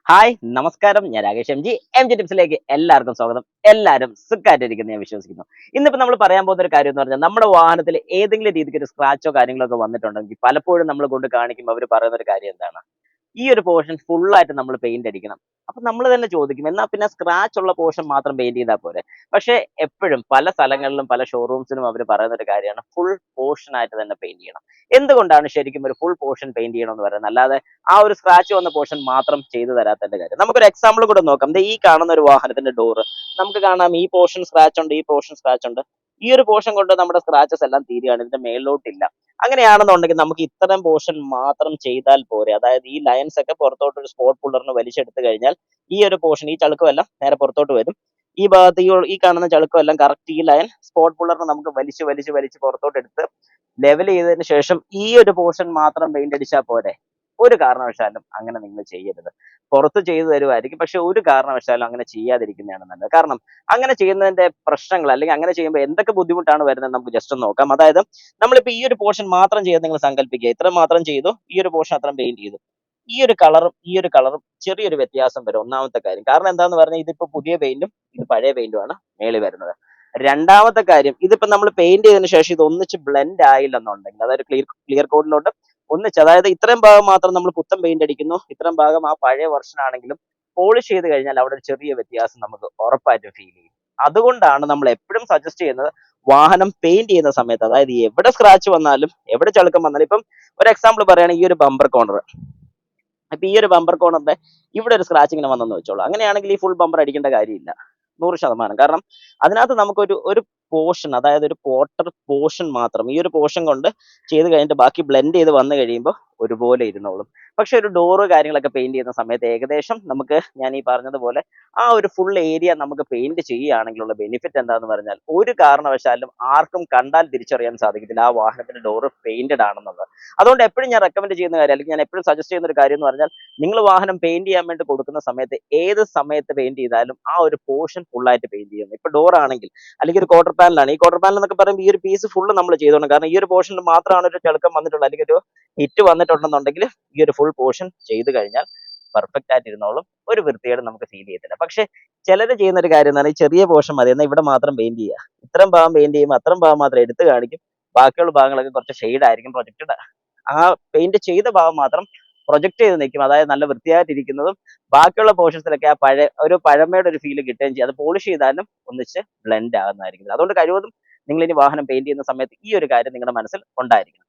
Hi നമസ്കാരം, ഞാൻ Rakesh M G ടിപ്സിലേക്ക് എല്ലാവർക്കും സ്വാഗതം. എല്ലാവരും സുഖമായിട്ടിരിക്കുന്നു ഞാൻ വിശ്വസിക്കുന്നു. ഇന്നിപ്പോ നമ്മൾ പറയാൻ പോകുന്ന ഒരു കാര്യം എന്ന് പറഞ്ഞാൽ, നമ്മുടെ വാഹനത്തിൽ ഏതെങ്കിലും രീതിക്ക് ഒരു സ്ക്രാച്ചോ കാര്യങ്ങളോ ഒക്കെ വന്നിട്ടുണ്ടെങ്കിൽ പലപ്പോഴും നമ്മൾ കൊണ്ട് കാണിക്കുമ്പോൾ അവർ പറയുന്ന ഒരു കാര്യം എന്താണ്, ഈ ഒരു പോർഷൻ ഫുൾ ആയിട്ട് നമ്മൾ പെയിന്റ് അടിക്കണം. അപ്പൊ നമ്മൾ തന്നെ ചോദിക്കും, എന്നാ പിന്നെ സ്ക്രാച്ച് ഉള്ള പോർഷൻ മാത്രം പെയിന്റ് ചെയ്താൽ പോരെ? പക്ഷെ എപ്പോഴും പല സ്ഥലങ്ങളിലും പല ഷോറൂംസിലും അവർ പറയുന്ന ഒരു കാര്യമാണ്, ഫുൾ പോർഷൻ ആയിട്ട് തന്നെ പെയിന്റ് ചെയ്യണം. എന്തുകൊണ്ടാണ് ശരിക്കും ഒരു ഫുൾ പോർഷൻ പെയിന്റ് ചെയ്യണം എന്ന് പറയുന്നത്, അല്ലാതെ ആ ഒരു സ്ക്രാച്ച് വന്ന പോർഷൻ മാത്രം ചെയ്തു തരാത്തതിന്റെ കാര്യം? നമുക്കൊരു എക്സാമ്പിൾ കൂടെ നോക്കാം. ദേ ഈ കാണുന്ന ഒരു വാഹനത്തിന്റെ ഡോറ് നമുക്ക് കാണാം, ഈ പോർഷൻ സ്ക്രാച്ച് ഉണ്ട്, ഈ പോർഷൻ സ്ക്രാച്ച് ഉണ്ട്. ഈ ഒരു പോർഷൻ കൊണ്ട് നമ്മുടെ സ്ക്രാച്ചസ് എല്ലാം തീരുകയാണ്, ഇതിന്റെ മേളിലോട്ടില്ല. അങ്ങനെയാണെന്നുണ്ടെങ്കിൽ നമുക്ക് ഇത്തരം പോർഷൻ മാത്രം ചെയ്താൽ പോരെ? അതായത് ഈ ലൈൻസ് ഒക്കെ പുറത്തോട്ട് ഒരു സ്പോട്ട് പുള്ളറിന് വലിച്ചെടുത്ത് കഴിഞ്ഞാൽ ഈ ഒരു പോർഷൻ, ഈ ചളുക്കമെല്ലാം നേരെ പുറത്തോട്ട് വരും. ഈ ഭാഗത്ത് ഈ കാണുന്ന ചളുക്കമെല്ലാം കറക്റ്റ് ഈ ലൈൻ സ്പോട്ട് പുള്ളറിന് നമുക്ക് വലിച്ച് വലിച്ച് വലിച്ച് പുറത്തോട്ട് എടുത്ത് ലെവൽ ചെയ്തതിന് ശേഷം ഈ ഒരു പോർഷൻ മാത്രം പെയിന്റ് അടിച്ചാൽ പോരെ? ഒരു കാരണവശാലും അങ്ങനെ നിങ്ങൾ ചെയ്യരുത്. പുറത്ത് ചെയ്തു തരുമായിരിക്കും, പക്ഷെ ഒരു കാരണവശാലും അങ്ങനെ ചെയ്യാതിരിക്കുന്നതാണ് നല്ലത്. കാരണം അങ്ങനെ ചെയ്യുന്നതിന്റെ പ്രശ്നങ്ങൾ, അല്ലെങ്കിൽ അങ്ങനെ ചെയ്യുമ്പോൾ എന്തൊക്കെ ബുദ്ധിമുട്ടാണ് വരുന്നത് നമുക്ക് ജസ്റ്റ് ഒന്ന് നോക്കാം. അതായത് നമ്മളിപ്പോ ഈ ഒരു പോർഷൻ മാത്രം ചെയ്ത് നിങ്ങൾ സങ്കല്പിക്കുക, ഇത്ര മാത്രം ചെയ്തു, ഈ ഒരു പോർഷൻ അത്രയും പെയിന്റ് ചെയ്തു. ഈ ഒരു കളറും ചെറിയൊരു വ്യത്യാസം വരും. ഒന്നാമത്തെ കാര്യം, കാരണം എന്താന്ന് പറഞ്ഞാൽ ഇതിപ്പോ പുതിയ പെയിന്റും ഇത് പഴയ പെയിന്റുമാണ് മേളിൽ വരുന്നത്. രണ്ടാമത്തെ കാര്യം, ഇതിപ്പോ നമ്മൾ പെയിന്റ് ചെയ്തതിനു ശേഷം ഇത് ഒന്നിച്ച് ബ്ലെൻഡ് ആയില്ലെന്നുണ്ടെങ്കിൽ, അതായത് ക്ലിയർ കോഡിലോട്ട് ഒന്നിച്ച്, അതായത് ഇത്രയും ഭാഗം മാത്രം നമ്മൾ പുത്തൻ പെയിന്റ് അടിക്കുന്നു, ഇത്രയും ഭാഗം ആ പഴയ വെർഷൻ ആണെങ്കിലും പോളിഷ് ചെയ്ത് കഴിഞ്ഞാൽ അവിടെ ഒരു ചെറിയ വ്യത്യാസം നമുക്ക് ഉറപ്പായിട്ടും ഫീൽ ചെയ്യും. അതുകൊണ്ടാണ് നമ്മൾ എപ്പോഴും സജസ്റ്റ് ചെയ്യുന്നത്, വാഹനം പെയിന്റ് ചെയ്യുന്ന സമയത്ത്, അതായത് എവിടെ സ്ക്രാച്ച് വന്നാലും എവിടെ ചളുക്കം വന്നാലും, ഇപ്പം ഒരു എക്സാമ്പിൾ പറയുകയാണെങ്കിൽ ഈ ഒരു ബമ്പർ കോർണർ, അപ്പൊ ഈ ഒരു ബമ്പർ കോർണറിന്റെ ഇവിടെ ഒരു സ്ക്രാച്ച് ഇങ്ങനെ വന്നെന്ന് വെച്ചോളൂ. അങ്ങനെയാണെങ്കിൽ ഈ ഫുൾ ബമ്പർ അടിക്കേണ്ട കാര്യമില്ല, 100%. കാരണം അതിനകത്ത് നമുക്കൊരു ഒരു പോർഷൻ, അതായത് ഒരു ക്വാർട്ടർ പോർഷൻ മാത്രം, ഈ ഒരു പോർഷൻ കൊണ്ട് ചെയ്ത് കഴിഞ്ഞിട്ട് ബാക്കി ബ്ലെൻഡ് ചെയ്ത് വന്നു കഴിയുമ്പോൾ ഒരുപോലെ ഇരുന്നോളും. പക്ഷെ ഒരു ഡോറ് കാര്യങ്ങളൊക്കെ പെയിന്റ് ചെയ്യുന്ന സമയത്ത് ഏകദേശം നമുക്ക്, ഞാൻ ഈ പറഞ്ഞതുപോലെ ആ ഒരു ഫുൾ ഏരിയ നമുക്ക് പെയിന്റ് ചെയ്യുകയാണെങ്കിലുള്ള ബെനിഫിറ്റ് എന്താന്ന് പറഞ്ഞാൽ, ഒരു കാരണവശാലും ആർക്കും കണ്ടാൽ തിരിച്ചറിയാൻ സാധിക്കത്തില്ല ആ വാഹനത്തിന്റെ ഡോറ് പെയിന്റഡ് ആണെന്നുള്ളത്. അതുകൊണ്ട് എപ്പോഴും ഞാൻ റെക്കമെൻഡ് ചെയ്യുന്ന കാര്യം, അല്ലെങ്കിൽ ഞാൻ എപ്പോഴും സജസ്റ്റ് ചെയ്യുന്ന ഒരു കാര്യം എന്ന് പറഞ്ഞാൽ, നിങ്ങൾ വാഹനം പെയിന്റ് ചെയ്യാൻ വേണ്ടി കൊടുക്കുന്ന സമയത്ത് ഏത് സമയത്ത് പെയിന്റ് ചെയ്താലും ആ ഒരു പോർഷൻ ഫുൾ ആയിട്ട് പെയിന്റ് ചെയ്യുന്നു. ഇപ്പൊ ഡോർ ആണെങ്കിൽ, അല്ലെങ്കിൽ ഒരു ക്വാർട്ടർ പാനലാണ്, ഈ ക്വാർട്ടർ പാനൽ എന്നൊക്കെ പറയുമ്പോൾ ഈ ഒരു പീസ് ഫുള്ള് നമ്മൾ ചെയ്തോണം. കാരണം ഈ ഒരു പോർഷനിൽ മാത്രമാണ് ഒരു ചെളുക്കം വന്നിട്ടുള്ളത്, അല്ലെങ്കിൽ ഒരു ഹിറ്റ് വന്നിട്ടുണ്ടെന്നുണ്ടെങ്കിൽ ഈ ഒരു ഫുൾ പോർഷൻ ചെയ്ത് കഴിഞ്ഞാൽ പെർഫെക്റ്റ് ആയിട്ട് ഇരുന്നോളും, ഒരു വൃത്തികേട് നമുക്ക് ഫീൽ ചെയ്യത്തില്ല. പക്ഷെ ചിലർ ചെയ്യുന്ന ഒരു കാര്യം എന്ന് പറഞ്ഞാൽ, ചെറിയ പോർഷൻ മതി എന്നാൽ ഇവിടെ മാത്രം പെയിന്റ് ചെയ്യുക, ഇത്രയും ഭാഗം പെയിന്റ് ചെയ്യുമ്പോൾ അത്രയും ഭാഗം മാത്രം എടുത്ത് കാണിക്കും, ബാക്കിയുള്ള ഭാഗങ്ങളൊക്കെ കുറച്ച് ഷെയ്ഡ് ആയിരിക്കും, പ്രൊജക്റ്റഡ്, ആ പെയിന്റ് ചെയ്ത ഭാഗം മാത്രം പ്രൊജക്ട് ചെയ്ത് നിൽക്കും, അതായത് നല്ല വൃത്തിയായിട്ടിരിക്കുന്നതും ബാക്കിയുള്ള പോർഷൻസിലൊക്കെ ആ ഒരു പഴമയുടെ ഒരു ഫീൽ കിട്ടുകയും ചെയ്യും. അത് പോളിഷ് ചെയ്താലും ഒന്നിച്ച് ബ്ലെൻഡ് ആകുന്നതായിരിക്കും. അതുകൊണ്ട് കഴിവതും നിങ്ങൾ ഇനി വാഹനം പെയിന്റ് ചെയ്യുന്ന സമയത്ത് ഈ ഒരു കാര്യം നിങ്ങളുടെ മനസ്സിൽ ഉണ്ടായിരിക്കണം.